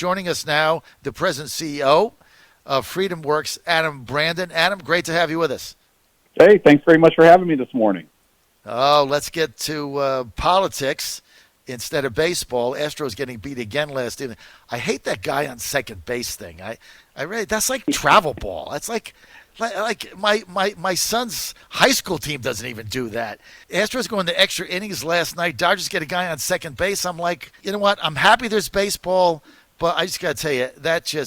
Joining us now, the president CEO of Freedom Works, Adam Brandon. Adam, great to have you with us. Hey, thanks very much for having me this morning. Oh, let's get to politics instead of baseball. Astros getting beat again last evening. I hate that guy on second base thing. I really, that's like travel ball. That's like my son's high school team doesn't even do that. Astros going to extra innings last night. Dodgers get a guy on second base. I'm like, you know what? I'm happy there's baseball, but I just got to tell you,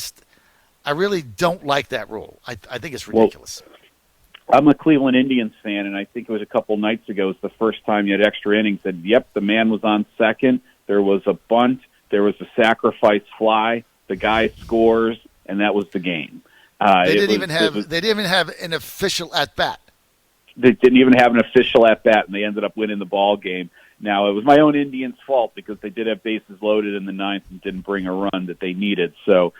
I really don't like that rule. I think it's ridiculous. Well, I'm a Cleveland Indians fan, and I think it was a couple nights ago. It was the first time you had extra innings. And yep, the man was on second. There was a bunt. There was a sacrifice fly. The guy scores, and that was the game. They didn't even have an official at bat. They didn't even have an official at bat, and they ended up winning the ball game. Now, it was my own Indians' fault because they did have bases loaded in the ninth and didn't bring a run that they needed. So,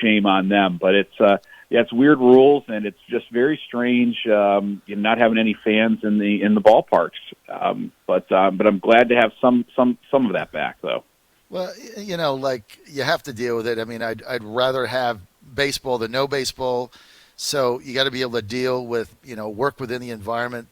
shame on them. But it's weird rules, and it's just very strange. Not having any fans in the ballparks. But I'm glad to have some of that back, though. Well, you have to deal with it. I mean, I'd rather have baseball than no baseball. So you got to be able to deal with, work within the environment,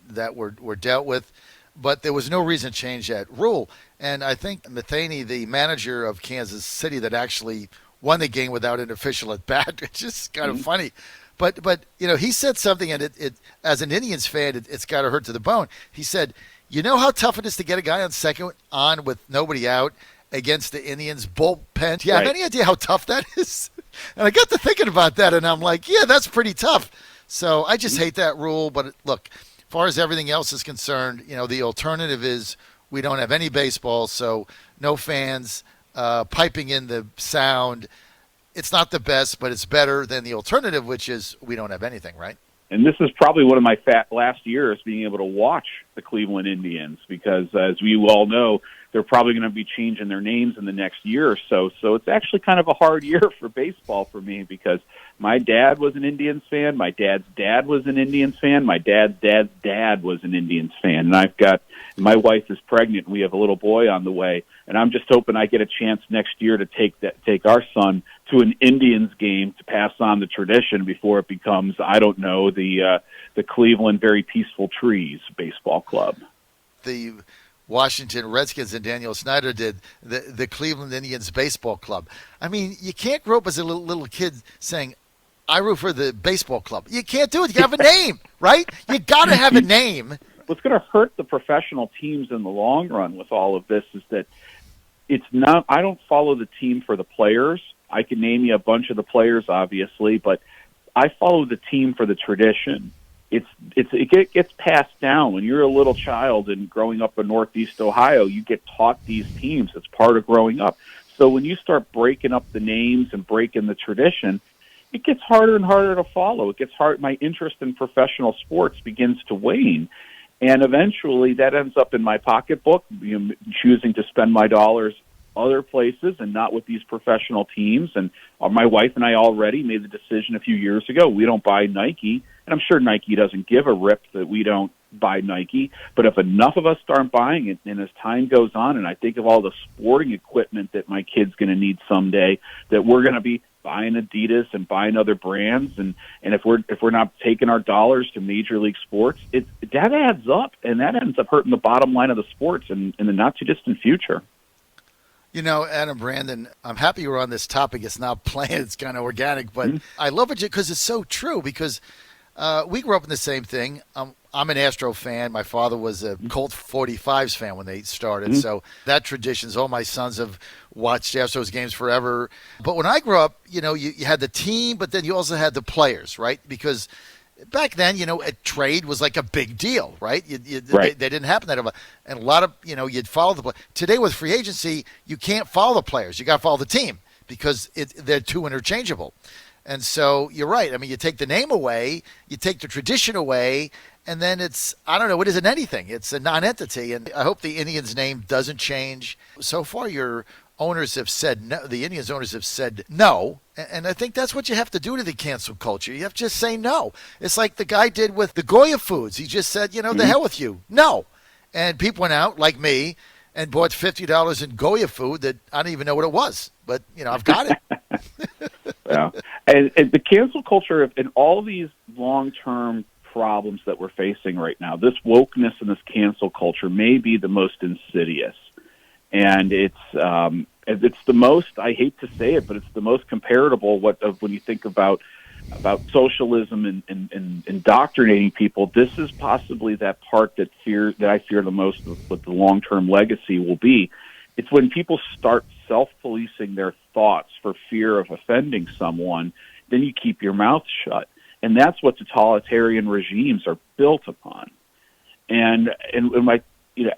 that we're dealt with. But there was no reason to change that rule. And I think Matheny, the manager of Kansas City that actually won the game without an official at bat, it's just kind of funny. But he said something, and it as an Indians fan, it's got to hurt to the bone. He said, you know how tough it is to get a guy on second on with nobody out against the Indians bullpen? Do you have any idea how tough that is? And I got to thinking about that, and I'm like, yeah, that's pretty tough. So I just hate that rule. But look, as far as everything else is concerned, the alternative is we don't have any baseball, so no fans piping in the sound. It's not the best, but it's better than the alternative, which is we don't have anything, right? And this is probably one of my last years being able to watch the Cleveland Indians because, as we all know, they're probably going to be changing their names in the next year or so. So it's actually kind of a hard year for baseball for me because my dad was an Indians fan. My dad's dad was an Indians fan. My dad's dad was an Indians fan. And my wife is pregnant. And we have a little boy on the way. And I'm just hoping I get a chance next year to take our son to an Indians game to pass on the tradition before it becomes, I don't know, the Cleveland Very Peaceful Trees baseball club. The Washington Redskins and Daniel Snyder did the Cleveland Indians baseball club. I mean, you can't grow up as a little kid saying, I root for the baseball club. You can't do it. You have a name, right? You got to have a name. What's going to hurt the professional teams in the long run with all of this is that it's not. I don't follow the team for the players. I can name you a bunch of the players, obviously, but I follow the team for the tradition. It gets passed down when you're a little child and growing up in Northeast Ohio. You get taught these teams. It's part of growing up. So when you start breaking up the names and breaking the tradition, it gets harder and harder to follow. It gets hard. My interest in professional sports begins to wane. And eventually that ends up in my pocketbook, choosing to spend my dollars other places and not with these professional teams. And my wife and I already made the decision a few years ago. We don't buy Nike. And I'm sure Nike doesn't give a rip that we don't buy Nike. But if enough of us start buying it, and as time goes on, and I think of all the sporting equipment that my kid's going to need someday, that we're going to be buying Adidas and buying other brands, and if we're not taking our dollars to Major League Sports, that adds up, and that ends up hurting the bottom line of the sports in the not too distant future. Adam Brandon, I'm happy we're on this topic. It's not planned; it's kind of organic, but I love it because it's so true. Because we grew up in the same thing. I'm an Astro fan. My father was a Colt 45s fan when they started. So that traditions, all my sons have watched Astros games forever. But when I grew up, you had the team, but then you also had the players, right? Because back then, a trade was like a big deal, right? They didn't happen that often. And a lot of, you'd follow the play. Today with free agency, you can't follow the players. You got to follow the team because they're too interchangeable. And so you're right. I mean, you take the name away, you take the tradition away, and then it isn't anything. It's a non-entity. And I hope the Indians' name doesn't change. So far, your owners have said no. The Indians owners have said no. And I think that's what you have to do to the cancel culture. You have to just say no. It's like the guy did with the Goya Foods. He just said, the hell with you. No. And people went out, like me, and bought $50 in Goya food that I don't even know what it was, but I've got it. Yeah, and the cancel culture and all these long-term problems that we're facing right now, this wokeness and this cancel culture may be the most insidious, and it's the most, I hate to say it, but it's the most comparable when you think about socialism and indoctrinating people. This is possibly that part that I fear the most of what the long-term legacy will be. It's when people start self-policing their thoughts for fear of offending someone, then you keep your mouth shut. And that's what totalitarian regimes are built upon. And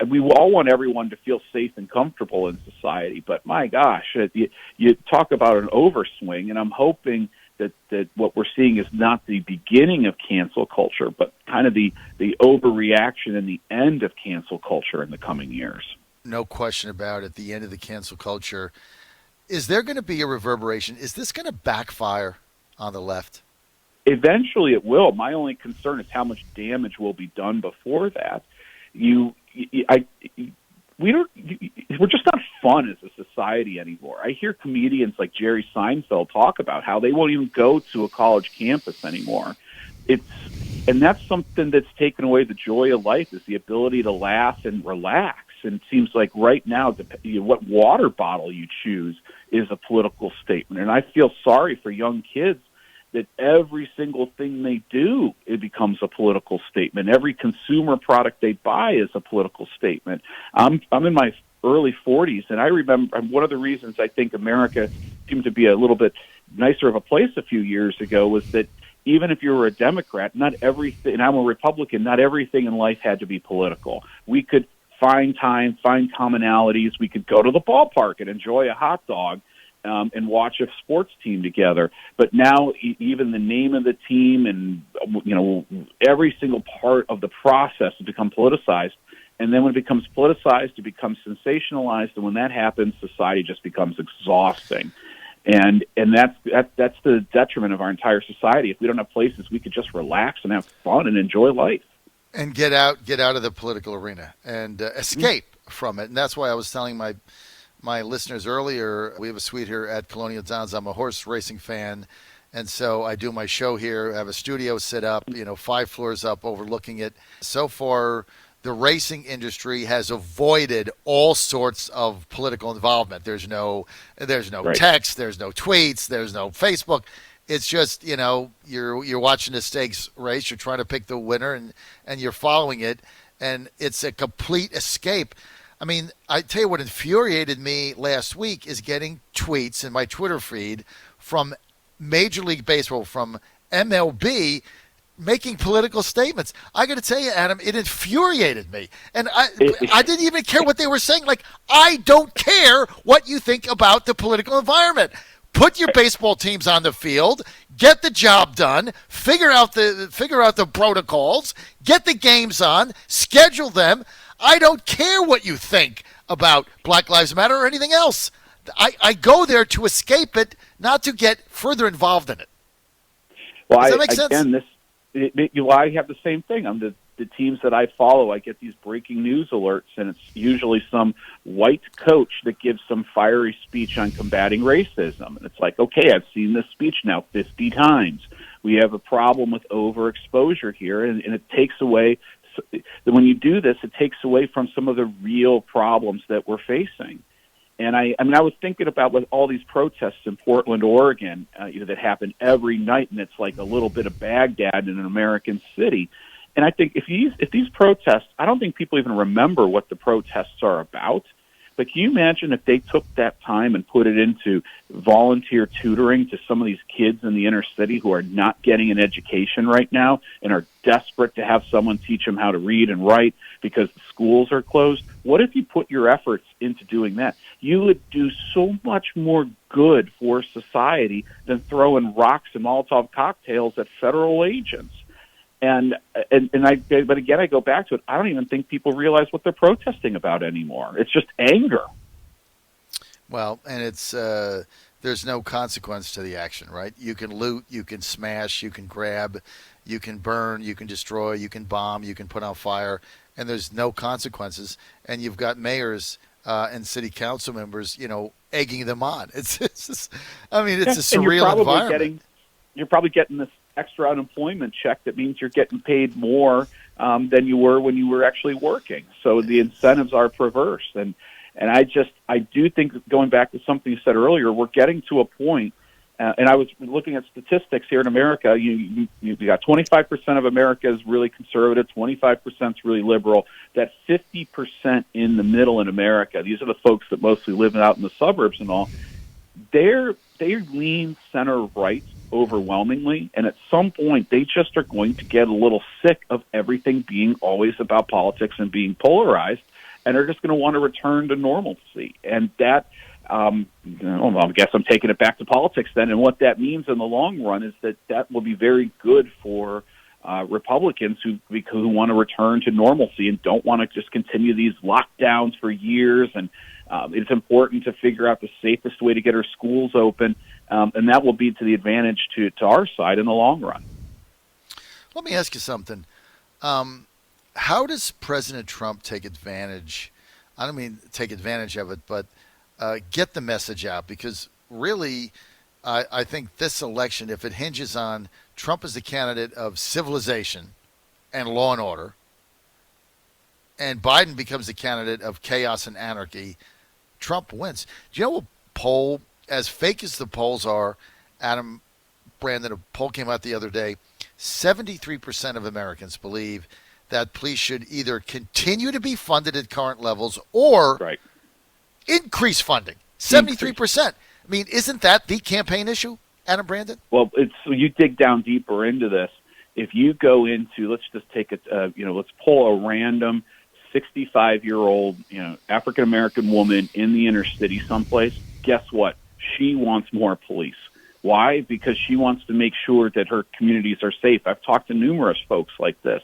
we all want everyone to feel safe and comfortable in society, but my gosh, you talk about an overswing, and I'm hoping that what we're seeing is not the beginning of cancel culture, but kind of the overreaction and the end of cancel culture in the coming years. No question about it, the end of the cancel culture. Is there going to be a reverberation? Is this going to backfire on the left? Eventually it will. My only concern is how much damage will be done before that. We're just not fun as a society anymore. I hear comedians like Jerry Seinfeld talk about how they won't even go to a college campus anymore. And that's something that's taken away the joy of life, is the ability to laugh and relax. And it seems like right now, what water bottle you choose is a political statement. And I feel sorry for young kids that every single thing they do, it becomes a political statement. Every consumer product they buy is a political statement. I'm in my early 40s, and I remember one of the reasons I think America seemed to be a little bit nicer of a place a few years ago was that even if you were a Democrat, not everything, and I'm a Republican, not everything in life had to be political. We could find time, find commonalities. We could go to the ballpark and enjoy a hot dog and watch a sports team together. But now even the name of the team and, every single part of the process has become politicized. And then when it becomes politicized, it becomes sensationalized. And when that happens, society just becomes exhausting. And that's the detriment of our entire society. If we don't have places we could just relax and have fun and enjoy life. And get out of the political arena and escape from it. And that's why I was telling my listeners earlier, we have a suite here at Colonial Downs. I'm a horse racing fan, and so I do my show here. I have a studio set up, 5 floors up, overlooking it. So far, the racing industry has avoided all sorts of political involvement. There's no Right. text, there's no tweets, there's no Facebook. It's just, you're watching a stakes race, you're trying to pick the winner, and you're following it, and it's a complete escape. I mean, I tell you what infuriated me last week is getting tweets in my Twitter feed from Major League Baseball, from MLB, making political statements. I got to tell you, Adam, it infuriated me. And I didn't even care what they were saying. Like, I don't care what you think about the political environment. Put your baseball teams on the field, get the job done, figure out the protocols, get the games on, schedule them. I don't care what you think about Black Lives Matter or anything else. I go there to escape it, not to get further involved in it. Well, Does that make sense? I have the same thing. I'm the teams that I follow, I get these breaking news alerts, and it's usually some white coach that gives some fiery speech on combating racism. And it's like, okay, I've seen this speech now 50 times. We have a problem with overexposure here, and it takes away. When you do this, it takes away from some of the real problems that we're facing. And I was thinking about with all these protests in Portland, Oregon, that happen every night, and it's like a little bit of Baghdad in an American city. And I think if these protests, I don't think people even remember what the protests are about. But can you imagine if they took that time and put it into volunteer tutoring to some of these kids in the inner city who are not getting an education right now and are desperate to have someone teach them how to read and write because the schools are closed? What if you put your efforts into doing that? You would do so much more good for society than throwing rocks and Molotov cocktails at federal agents. But again, I go back to it. I don't even think people realize what they're protesting about anymore. It's just anger. Well, and it's there's no consequence to the action, right? You can loot, you can smash, you can grab, you can burn, you can destroy, you can bomb, you can put on fire, and there's no consequences, and you've got mayors and city council members, egging them on. It's just, I mean, it's a surreal environment. You're probably getting this extra unemployment check that means you're getting paid more than you were when you were actually working. So the incentives are perverse. And I do think, going back to something you said earlier, we're getting to a point, and I was looking at statistics here in America. You got 25% of America is really conservative, 25% is really liberal. That 50% in the middle in America, these are the folks that mostly live out in the suburbs and all, they lean center right overwhelmingly, and at some point they just are going to get a little sick of everything being always about politics and being polarized, and they're just going to want to return to normalcy. And that, I guess I'm taking it back to politics then, and what that means in the long run is that will be very good for Republicans who want to return to normalcy and don't want to just continue these lockdowns for years. And it's important to figure out the safest way to get our schools open, and that will be to the advantage to our side in the long run. Let me ask you something. How does President Trump take advantage? I don't mean take advantage of it, but get the message out, because really I think this election, if it hinges on Trump as the candidate of civilization and law and order, and Biden becomes the candidate of chaos and anarchy, Trump wins. Do you know what poll, as fake as the polls are, Adam Brandon, a poll came out the other day, 73% of Americans believe that police should either continue to be funded at current levels or increase funding. 73%. I mean, isn't that the campaign issue, Adam Brandon? Well, you dig down deeper into this. If you go into, let's just take let's pull a random 65-year-old, African-American woman in the inner city someplace. Guess what? She wants more police. Why? Because she wants to make sure that her communities are safe. I've talked to numerous folks like this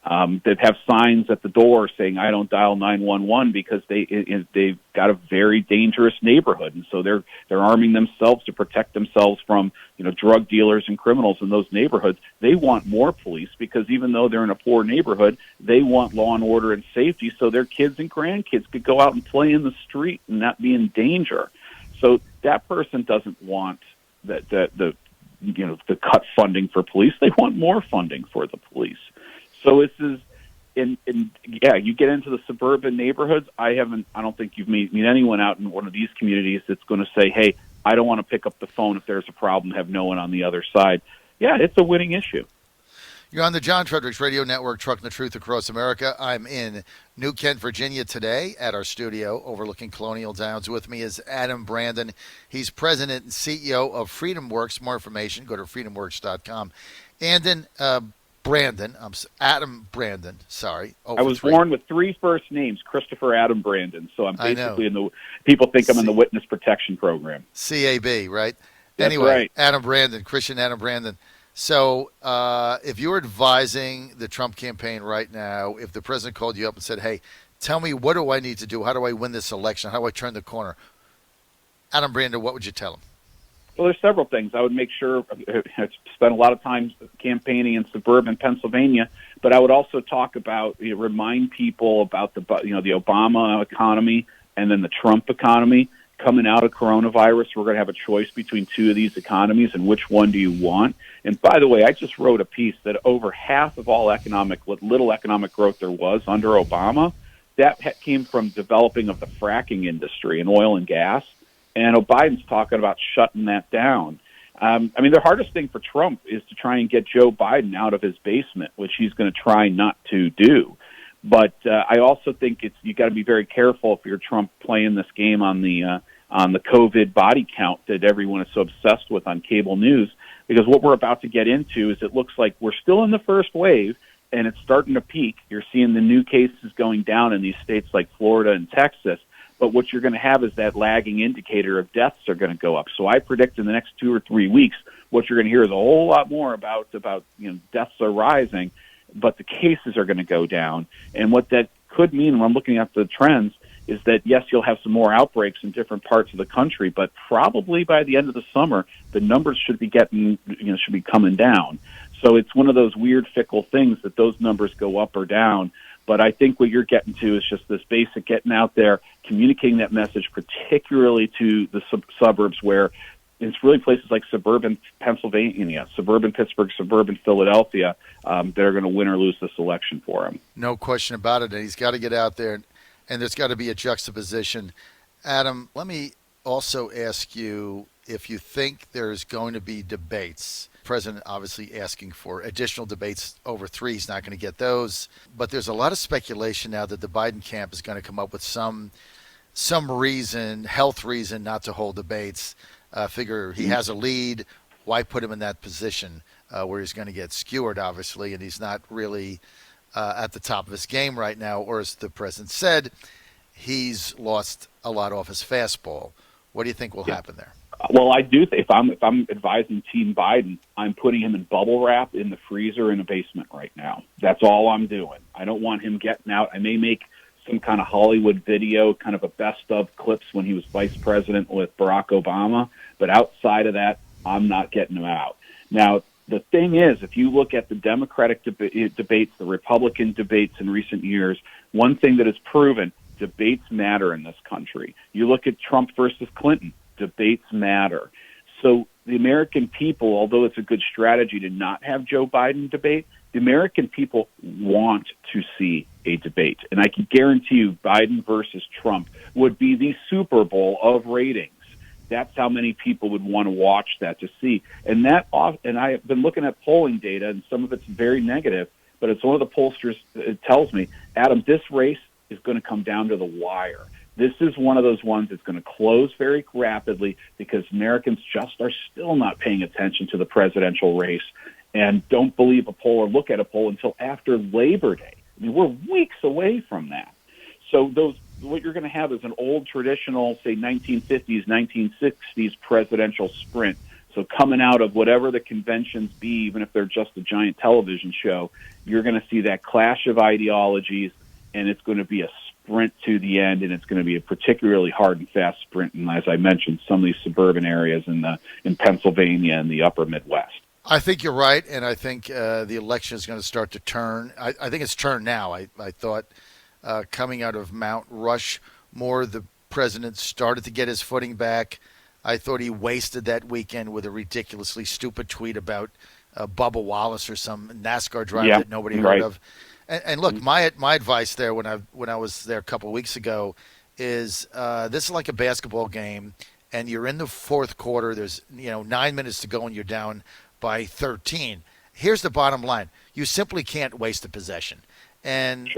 that have signs at the door saying, "I don't dial 911," because they've got a very dangerous neighborhood, and so they're arming themselves to protect themselves from drug dealers and criminals in those neighborhoods. They want more police because even though they're in a poor neighborhood, they want law and order and safety so their kids and grandkids could go out and play in the street and not be in danger. So that person doesn't want the cut funding for police. They want more funding for the police. So this is, you get into the suburban neighborhoods. I don't think you've met anyone out in one of these communities that's going to say, "Hey, I don't want to pick up the phone if there's a problem, have no one on the other side." Yeah, it's a winning issue. You're on the John Fredericks Radio Network, trucking the truth across America. I'm in New Kent, Virginia today at our studio overlooking Colonial Downs. With me is Adam Brandon. He's president and CEO of FreedomWorks. More information, go to freedomworks.com. And then Adam Brandon, sorry. I was born with 3 first names, Christopher Adam Brandon, so I'm basically people think I'm in the Witness Protection Program. CAB, right? That's anyway, right. Adam Brandon, Christian Adam Brandon. So if you're advising the Trump campaign right now, if the president called you up and said, "Hey, tell me, what do I need to do? How do I win this election? How do I turn the corner?" Adam Brandon, what would you tell him? Well, there's several things. I would make sure I've spent a lot of time campaigning in suburban Pennsylvania, but I would also talk about, remind people about the Obama economy and then the Trump economy. Coming out of coronavirus, we're going to have a choice between 2 of these economies, and which one do you want? And by the way, I just wrote a piece that over half of all little economic growth there was under Obama, that came from developing of the fracking industry and oil and gas. And Biden's talking about shutting that down. The hardest thing for Trump is to try and get Joe Biden out of his basement, which he's going to try not to do. But I also think you got to be very careful if you're Trump playing this game on the COVID body count that everyone is so obsessed with on cable news, because what we're about to get into is it looks like we're still in the first wave and it's starting to peak. You're seeing the new cases going down in these states like Florida and Texas. But what you're going to have is that lagging indicator of deaths are going to go up. So I predict in the next 2 or 3 weeks, what you're going to hear is a whole lot more about deaths are rising, but the cases are going to go down. And what that could mean when I'm looking at the trends is that, yes, you'll have some more outbreaks in different parts of the country, but probably by the end of the summer, the numbers should be coming down. So it's one of those weird, fickle things that those numbers go up or down. But I think what you're getting to is just this basic getting out there, communicating that message, particularly to the suburbs where it's really places like suburban Pennsylvania, suburban Pittsburgh, suburban Philadelphia that are going to win or lose this election for him. No question about it. And he's got to get out there, and there's got to be a juxtaposition. Adam, let me also ask you if you think there's going to be debates. The president obviously asking for additional debates over 3. He's not going to get those. But there's a lot of speculation now that the Biden camp is going to come up with some reason, health reason, not to hold debates. Figure he has a lead. Why put him in that position where he's going to get skewered, obviously, and he's not really at the top of his game right now, or as the president said, he's lost a lot off his fastball. What do you think will happen there? Well, I do think if I'm advising Team Biden, I'm putting him in bubble wrap in the freezer in a basement right now. That's all I'm doing. I don't want him getting out. I may make some kind of Hollywood video, kind of a best of clips when he was vice president with Barack Obama. But outside of that, I'm not getting him out. Now, the thing is, if you look at the Democratic debates, the Republican debates in recent years, one thing that is proven, debates matter in this country. You look at Trump versus Clinton, debates matter. So the American people, although it's a good strategy to not have Joe Biden debate, the American people want to see a debate. And I can guarantee you Biden versus Trump would be the Super Bowl of ratings. That's how many people would want to watch that to see. And I have been looking at polling data, and some of it's very negative, but it's one of the pollsters that tells me, Adam, this race is going to come down to the wire. This is one of those ones that's going to close very rapidly because Americans just are still not paying attention to the presidential race and don't believe a poll or look at a poll until after Labor Day. I mean, we're weeks away from that. So what you're going to have is an old traditional, say, 1950s, 1960s presidential sprint. So coming out of whatever the conventions be, even if they're just a giant television show, you're going to see that clash of ideologies, and it's going to be a sprint to the end, and it's going to be a particularly hard and fast sprint. And as I mentioned, some of these suburban areas in Pennsylvania and the upper Midwest. I think you're right, and I think the election is going to start to turn. I think it's turned now. I thought coming out of Mount Rushmore, the president started to get his footing back. I thought he wasted that weekend with a ridiculously stupid tweet about Bubba Wallace or some NASCAR driver that nobody heard of. And look, my advice there when I was there a couple of weeks ago is this is like a basketball game, and you're in the fourth quarter. There's 9 minutes to go, and you're down by 13. Here's the bottom line: you simply can't waste a possession. And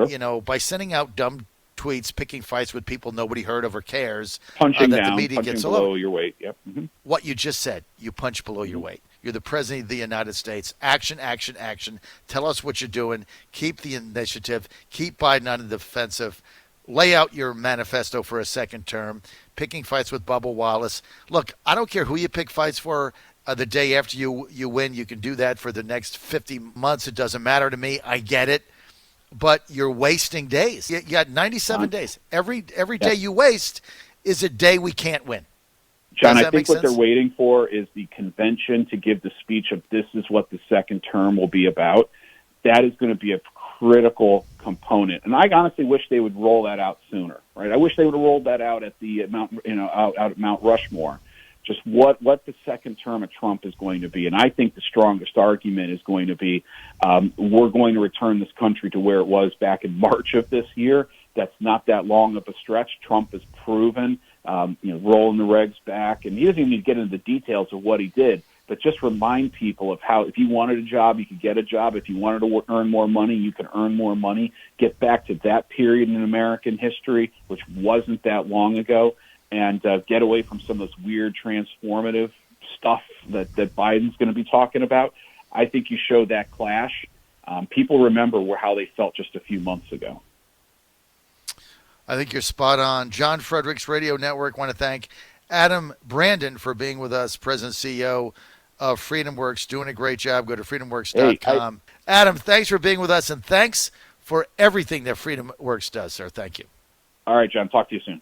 by sending out dumb tweets, picking fights with people nobody heard of or cares, punching that down, the media punching gets below your weight. Yep. Mm-hmm. What you just said, you punch below your weight. You're the president of the United States. Action, action, action. Tell us what you're doing. Keep the initiative. Keep Biden on the defensive. Lay out your manifesto for a second term. Picking fights with Bubba Wallace. Look, I don't care who you pick fights for. The day after you win, you can do that for the next 50 months. It doesn't matter to me. I get it. But you're wasting days. You got 97 days. Every day you waste is a day we can't win. John, I think what they're waiting for is the convention to give the speech of this is what the second term will be about. That is going to be a critical component. And I honestly wish they would roll that out sooner, right? I wish they would have rolled that out at the out at Mount Rushmore. Just what the second term of Trump is going to be. And I think the strongest argument is going to be we're going to return this country to where it was back in March of this year. That's not that long of a stretch. Trump has proven, rolling the regs back. And he doesn't even need to get into the details of what he did, but just remind people of how if you wanted a job, you could get a job. If you wanted to earn more money, you could earn more money. Get back to that period in American history, which wasn't that long ago. And get away from some of this weird transformative stuff that Biden's going to be talking about. I think you show that clash. People remember how they felt just a few months ago. I think you're spot on. John Fredericks Radio Network. Want to thank Adam Brandon for being with us, President CEO of FreedomWorks, doing a great job. Go to freedomworks.com. Adam, thanks for being with us, and thanks for everything that FreedomWorks does, sir. Thank you. All right, John. Talk to you soon.